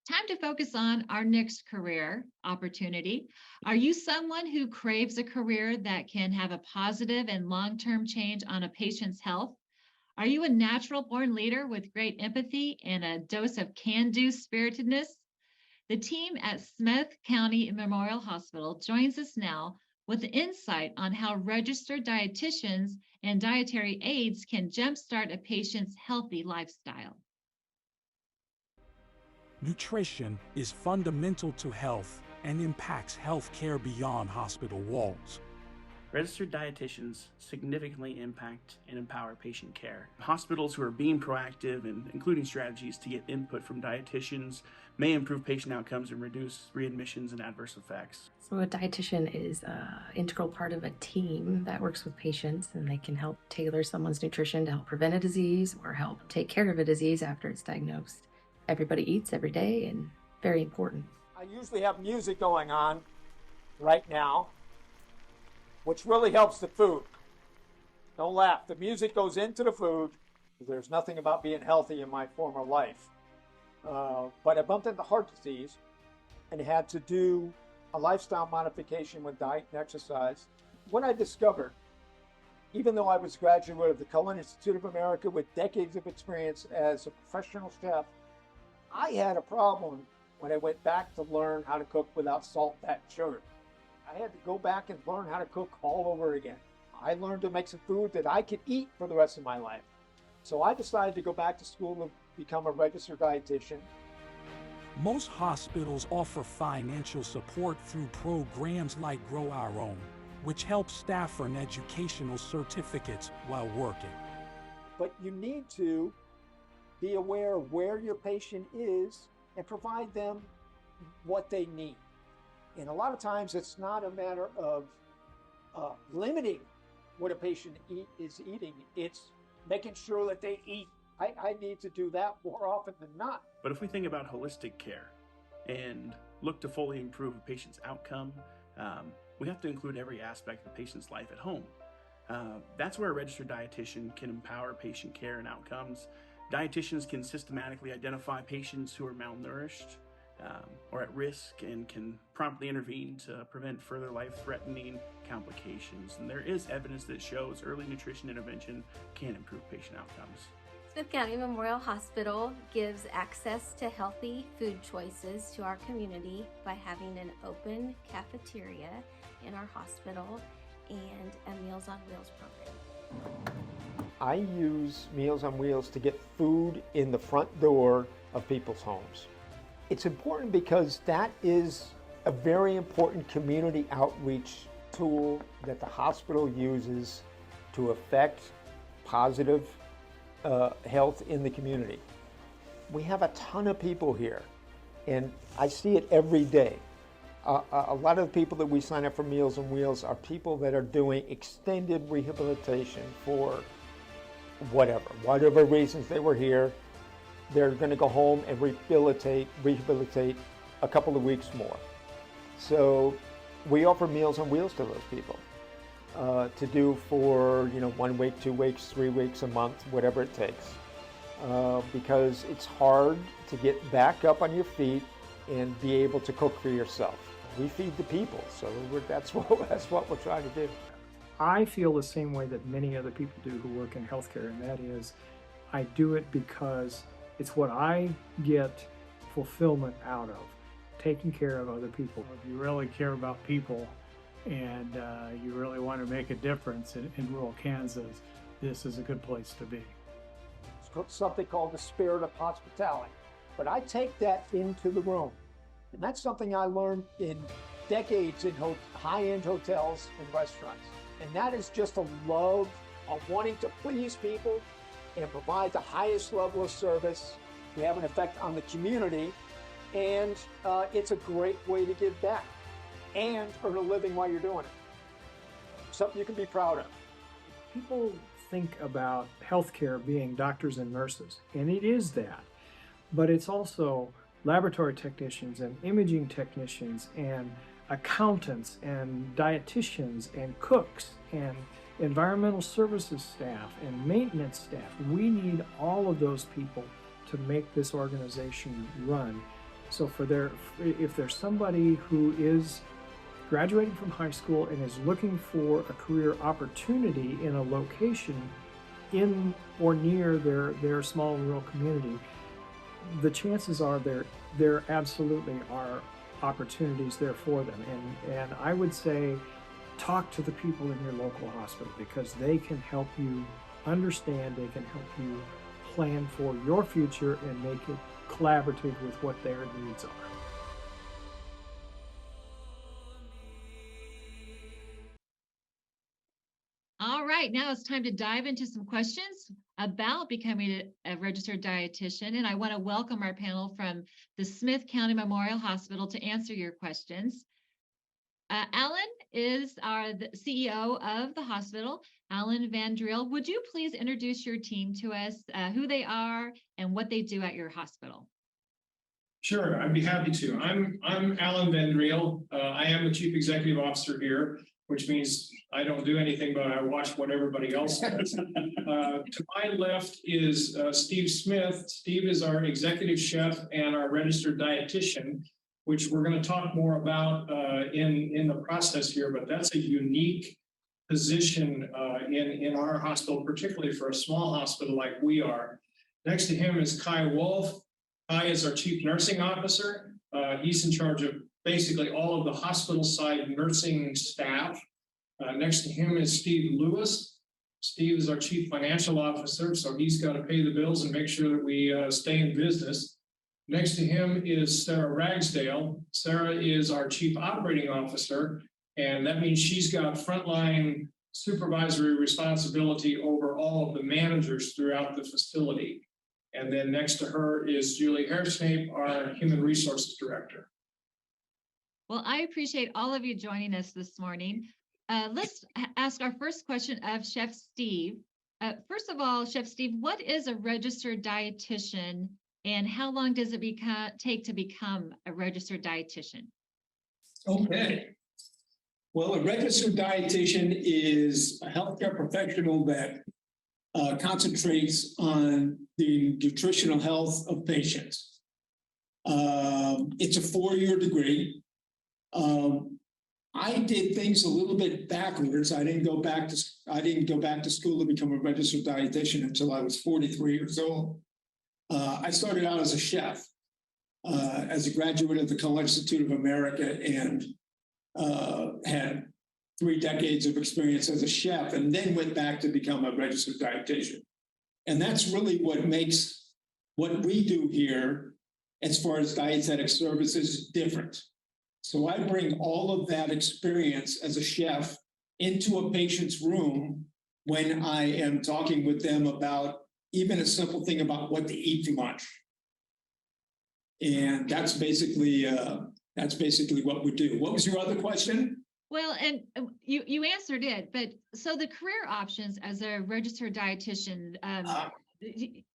Time to focus on our next career opportunity. Are you someone who craves a career that can have a positive and long term change on a patient's health? Are you a natural born leader with great empathy and a dose of can do spiritedness? The team at Smith County Memorial Hospital joins us now with insight on how registered dietitians and dietary aids can jumpstart a patient's healthy lifestyle. Nutrition is fundamental to health and impacts healthcare beyond hospital walls. Registered dietitians significantly impact and empower patient care. Hospitals who are being proactive and including strategies to get input from dietitians may improve patient outcomes and reduce readmissions and adverse effects. So a dietitian is an integral part of a team that works with patients, and they can help tailor someone's nutrition to help prevent a disease or help take care of a disease after it's diagnosed. Everybody eats every day, and very important. I usually have music going on right now, which really helps the food. Don't laugh. The music goes into the food. There's nothing about being healthy in my former life. But I bumped into heart disease and had to do a lifestyle modification with diet and exercise. What I discovered, even though I was a graduate of the Culinary Institute of America with decades of experience as a professional chef, I had a problem when I went back to learn how to cook without salt, fat, and sugar. I had to go back and learn how to cook all over again. I learned to make some food that I could eat for the rest of my life. So I decided to go back to school to become a registered dietitian. Most hospitals offer financial support through programs like Grow Our Own, which helps staff earn educational certificates while working. But you need to be aware of where your patient is and provide them what they need. And a lot of times it's not a matter of limiting what a patient is eating. It's making sure that they eat. I need to do that more often than not. But if we think about holistic care and look to fully improve a patient's outcome, we have to include every aspect of the patient's life at home. That's where a registered dietitian can empower patient care and outcomes. Dietitians can systematically identify patients who are malnourished or at risk and can promptly intervene to prevent further life-threatening complications. And there is evidence that shows early nutrition intervention can improve patient outcomes. Smith County Memorial Hospital gives access to healthy food choices to our community by having an open cafeteria in our hospital and a Meals on Wheels program. I use Meals on Wheels to get food in the front door of people's homes. It's important because that is a very important community outreach tool that the hospital uses to affect positive health in the community. We have a ton of people here, and I see it every day. A lot of the people that we sign up for Meals on Wheels are people that are doing extended rehabilitation for whatever reasons they were here. They're going to go home and rehabilitate a couple of weeks more. So we offer Meals on Wheels to those people to do for 1 week, 2 weeks, 3 weeks, a month, whatever it takes. Because it's hard to get back up on your feet and be able to cook for yourself. We feed the people, so that's what we're trying to do. I feel the same way that many other people do who work in healthcare, and that is I do it because it's what I get fulfillment out of, taking care of other people. If you really care about people and you really want to make a difference in rural Kansas, this is a good place to be. It's something called the spirit of hospitality. But I take that into the room. And that's something I learned in decades in high-end hotels and restaurants. And that is just a love of wanting to please people and provide the highest level of service. We have an effect on the community, and it's a great way to give back and earn a living while you're doing it. Something you can be proud of. People think about healthcare being doctors and nurses, and it is that. But it's also laboratory technicians and imaging technicians and accountants and dietitians and cooks and environmental services staff and maintenance staff. We need all of those people to make this organization run. So if there's somebody who is graduating from high school and is looking for a career opportunity in a location in or near their small rural community, the chances are there absolutely are opportunities there for them. And I would say talk to the people in your local hospital, because they can help you understand, they can help you plan for your future and make it collaborative with what their needs are. All right, now it's time to dive into some questions about becoming a registered dietitian. And I want to welcome our panel from the Smith County Memorial Hospital to answer your questions. Alan is the CEO of the hospital, Alan Van Driel. Would you please introduce your team to us, who they are and what they do at your hospital? Sure, I'd be happy to. I'm Alan Van Driel. I am the Chief Executive Officer here, which means I don't do anything, but I watch what everybody else does. To my left is Steve Smith. Steve is our executive chef and our registered dietitian, which we're going to talk more about in the process here, but that's a unique position in our hospital, particularly for a small hospital like we are. Next to him is Kai Wolf. Kai is our chief nursing officer. He's in charge of basically all of the hospital side nursing staff. Next to him is Steve Lewis. Steve is our chief financial officer, so he's got to pay the bills and make sure that we stay in business. Next to him is Sarah Ragsdale. Sarah is our chief operating officer, and that means she's got frontline supervisory responsibility over all of the managers throughout the facility. And then next to her is Julie Hairsnape, our human resources director. Well, I appreciate all of you joining us this morning. Let's ask our first question of Chef Steve. First of all, Chef Steve, what is a registered dietitian and how long does it take to become a registered dietitian? Okay. Well, a registered dietitian is a healthcare professional that concentrates on the nutritional health of patients. It's a 4-year degree. I did things a little bit backwards. I didn't go back to school to become a registered dietitian until I was 43 years old. I started out as a chef, as a graduate of the Culinary Institute of America, and had 3 decades of experience as a chef, and then went back to become a registered dietitian. And that's really what makes what we do here, as far as dietetic services, different. So I bring all of that experience as a chef into a patient's room when I am talking with them about even a simple thing about what to eat for lunch. And that's basically what we do. What was your other question? Well, and you answered it, but so the career options as a registered dietitian,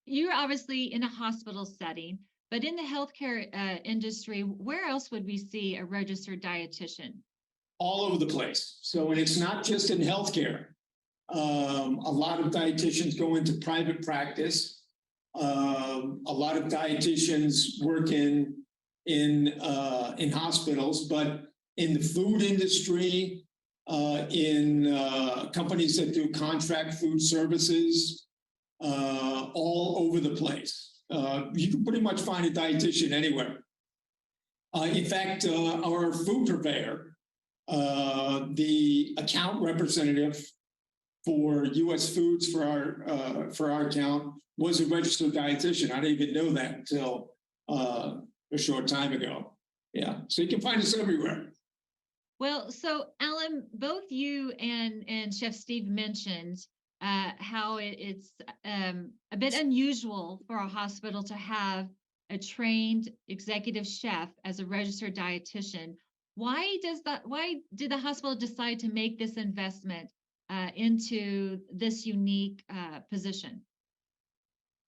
you're obviously in a hospital setting, but in the healthcare industry, where else would we see a registered dietitian? All over the place. So, and it's not just in healthcare. A lot of dietitians go into private practice. A lot of dietitians work in hospitals, but in the food industry, in companies that do contract food services, all over the place. You can pretty much find a dietitian anywhere. In fact, our food purveyor, the account representative for U.S. Foods for our account, was a registered dietitian. I didn't even know that until a short time ago. Yeah, so you can find us everywhere. Well, so Alan, both you and Chef Steve mentioned how it's a bit unusual for a hospital to have a trained executive chef as a registered dietitian. Why did the hospital decide to make this investment into this unique position?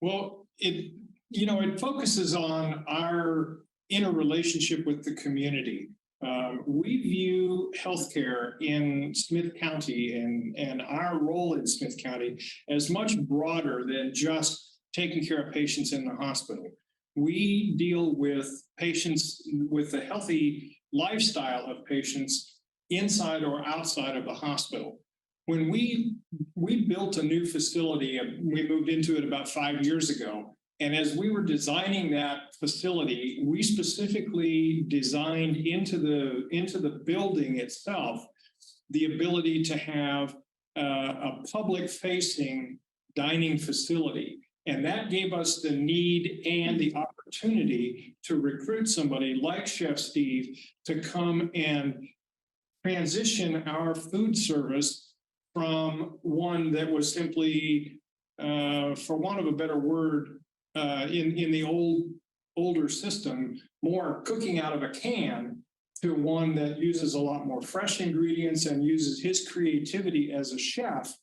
Well, it focuses on our interrelationship with the community. We view healthcare in Smith County and our role in Smith County as much broader than just taking care of patients in the hospital. we deal with patients with a healthy lifestyle of patients inside or outside of the hospital. When we built a new facility, and we moved into it about 5 years ago, and as we were designing that facility, we specifically designed into the building itself the ability to have a public-facing dining facility. And that gave us the need and the opportunity to recruit somebody like Chef Steve to come and transition our food service from one that was simply, for want of a better word, in the older system, more cooking out of a can, to one that uses a lot more fresh ingredients and uses his creativity as a chef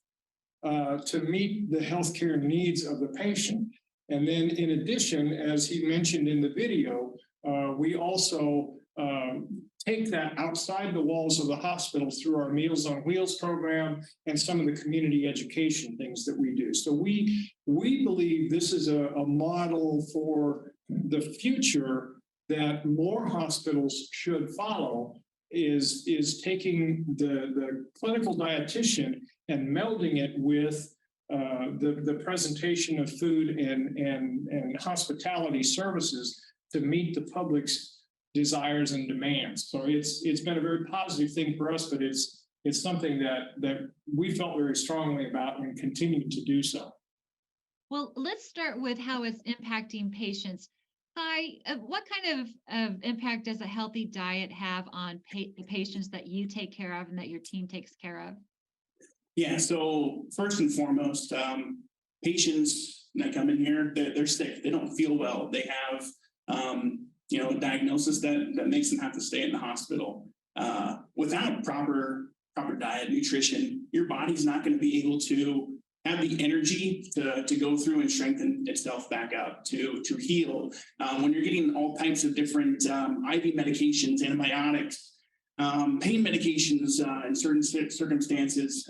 to meet the healthcare needs of the patient. And then in addition, as he mentioned in the video, we also take that outside the walls of the hospital through our Meals on Wheels program and some of the community education things that we do. So we believe this is a model for the future that more hospitals should follow, is taking the clinical dietitian and melding it with the presentation of food and hospitality services to meet the public's desires and demands. So it's been a very positive thing for us, but it's something that we felt very strongly about and continue to do so. Well, let's start with how it's impacting patients. Hi, what kind of impact does a healthy diet have on the patients that you take care of and that your team takes care of? Yeah, so first and foremost, patients that come in here, they're sick. They don't feel well. They have, a diagnosis that makes them have to stay in the hospital. Without proper diet, nutrition, your body's not going to be able to have the energy to go through and strengthen itself back up, to heal. When you're getting all types of different IV medications, antibiotics, pain medications in certain circumstances,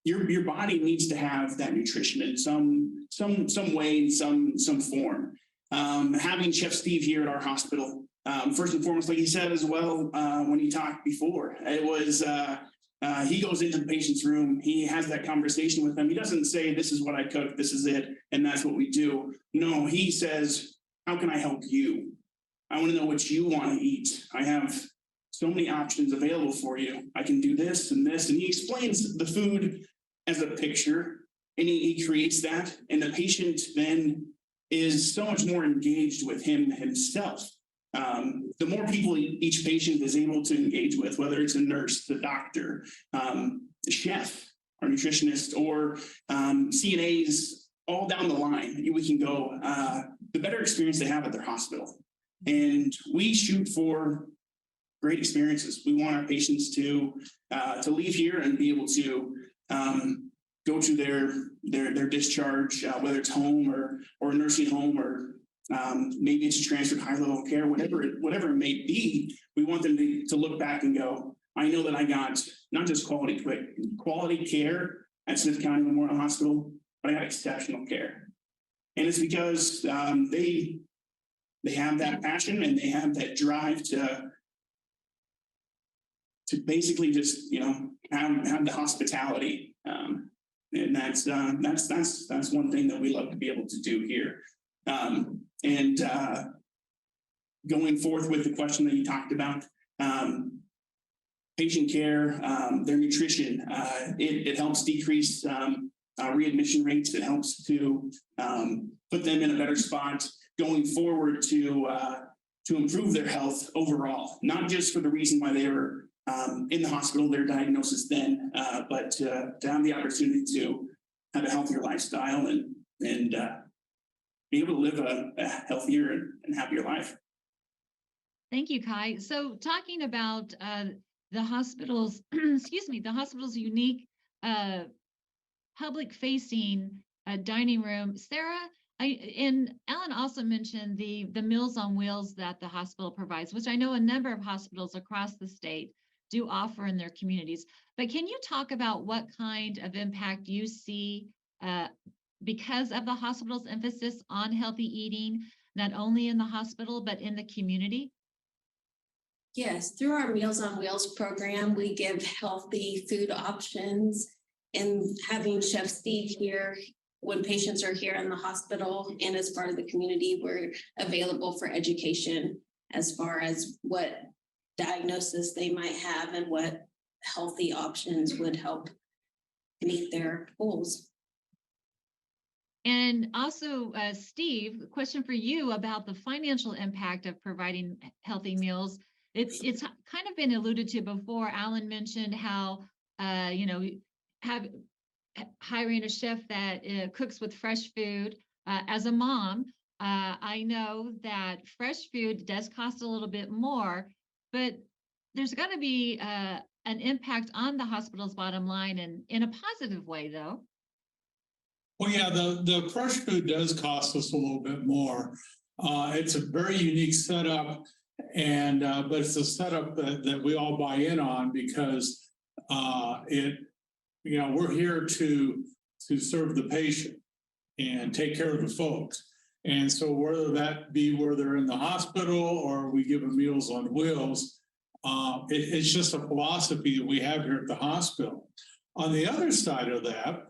your body needs to have that nutrition in some way, in some form. Having Chef Steve here at our hospital, first and foremost, like he said as well, when he talked before, it was he goes into the patient's room, he has that conversation with them. He doesn't say, this is what I cook, this is it, and that's what we do. No, he says, how can I help you? I want to know what you want to eat. I have so many options available for you. I can do this and this. And he explains the food as a picture, and he creates that. And the patient then is so much more engaged with himself. The more people each patient is able to engage with, whether it's a nurse, the doctor, the chef, our nutritionist, or CNAs, all down the line, we can go, the better experience they have at their hospital. And we shoot for great experiences. We want our patients to leave here and be able to go to their discharge, whether it's home or a nursing home, or maybe it's a transfer to higher level care, whatever it may be. We want them to look back and go, I know that I got not just quality care at Smith County Memorial Hospital, but I got exceptional care. And it's because they have that passion and they have that drive to basically just have the hospitality, and that's one thing that we love to be able to do here. And going forth with the question that you talked about, patient care, their nutrition, it helps decrease readmission rates. It helps to put them in a better spot going forward to improve their health overall, not just for the reason why they were in the hospital, their diagnosis then, but to have the opportunity to have a healthier lifestyle and be able to live a healthier and happier life. Thank you, Kai. So talking about the hospital's, the hospital's unique public-facing dining room, Sarah, and Alan also mentioned the Meals on Wheels that the hospital provides, which I know a number of hospitals across the state do offer in their communities. But can you talk about what kind of impact you see because of the hospital's emphasis on healthy eating? not only in the hospital, but in the community? Yes, through our Meals on Wheels program, we give healthy food options, and having Chef Steve here when patients are here in the hospital and as part of the community, we're available for education as far as what diagnosis they might have and what healthy options would help meet their goals. And also, Steve, a question for you about the financial impact of providing healthy meals. It's kind of been alluded to before. Alan mentioned how, hiring a chef that cooks with fresh food. As a mom, I know that fresh food does cost a little bit more, but there's got to be an impact on the hospital's bottom line, and in a positive way, though. Well, yeah, the fresh food does cost us a little bit more. It's a very unique setup, and but it's a setup that we all buy in on because we're here to serve the patient and take care of the folks. And so whether that be where they're in the hospital or we give them Meals on Wheels, it's just a philosophy that we have here at the hospital. On the other side of that,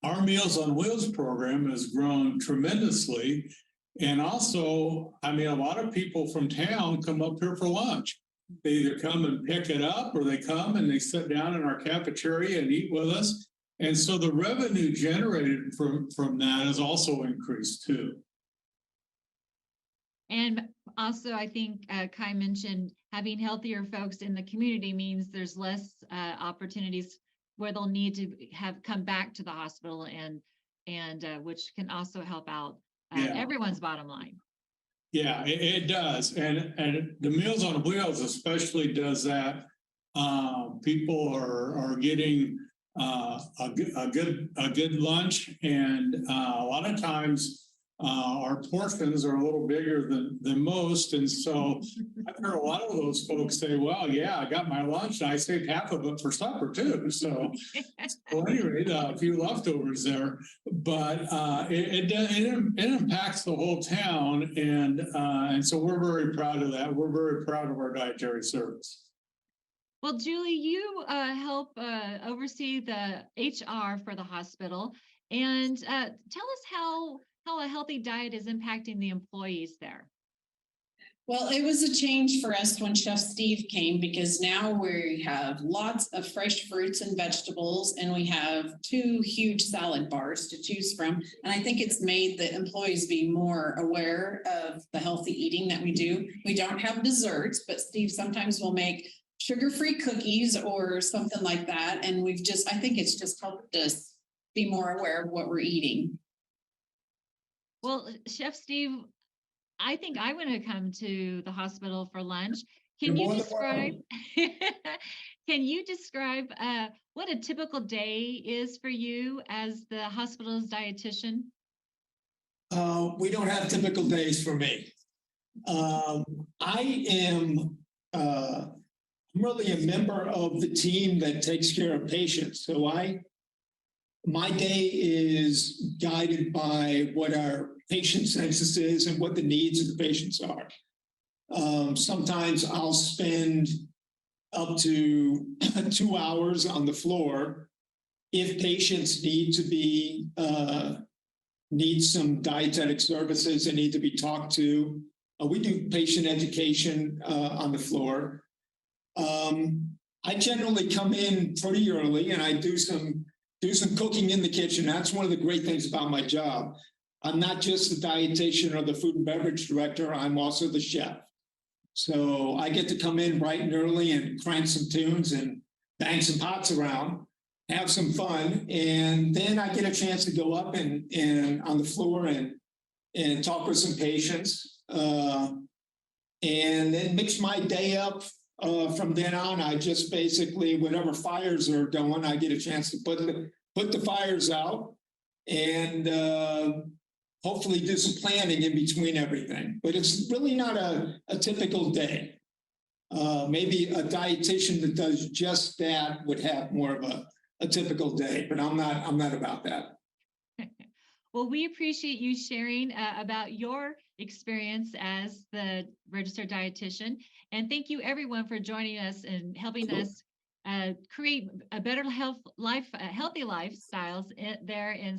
our Meals on Wheels program has grown tremendously. And also, I mean, a lot of people from town come up here for lunch. They either come and pick it up or they come and they sit down in our cafeteria and eat with us. And so the revenue generated from that has also increased too. And also, I think Kai mentioned having healthier folks in the community means there's less opportunities where they'll need to have come back to the hospital, and which can also help out everyone's bottom line. Yeah, it does, and the Meals on Wheels especially does that. People are getting a good lunch, and a lot of times our portions are a little bigger than most, and so I've heard a lot of those folks say, "Well, yeah, I got my lunch, and I saved half of it for supper too." So, anyway, a few leftovers there, but it impacts the whole town, and so we're very proud of that. We're very proud of our dietary service. Well, Julie, you help oversee the HR for the hospital, and tell us how a healthy diet is impacting the employees there. Well, it was a change for us when Chef Steve came, because now we have lots of fresh fruits and vegetables, and we have 2 huge salad bars to choose from. And I think it's made the employees be more aware of the healthy eating that we do. We don't have desserts, but Steve sometimes will make sugar-free cookies or something like that. And I think it's just helped us be more aware of what we're eating. Well, Chef Steve, I think I want to come to the hospital for lunch. Can you describe what a typical day is for you as the hospital's dietitian? We don't have typical days for me. I am really a member of the team that takes care of patients. So my day is guided by what our patient census is and what the needs of the patients are. Sometimes I'll spend up to 2 hours on the floor if patients need some dietetic services and need to be talked to. We do patient education on the floor. I generally come in pretty early and I do some cooking in the kitchen. That's one of the great things about my job. I'm not just the dietitian or the food and beverage director, I'm also the chef. So I get to come in bright and early and crank some tunes and bang some pots around, have some fun, and then I get a chance to go up and on the floor and talk with some patients, and then mix my day up. From then on, I just basically, whatever fires are going, I get a chance to put the fires out and hopefully do some planning in between everything. But it's really not a typical day. Maybe a dietitian that does just that would have more of a typical day, but I'm not about that. Well, we appreciate you sharing about your experience as the registered dietitian. And thank you everyone for joining us and helping us create a better healthy lifestyles there in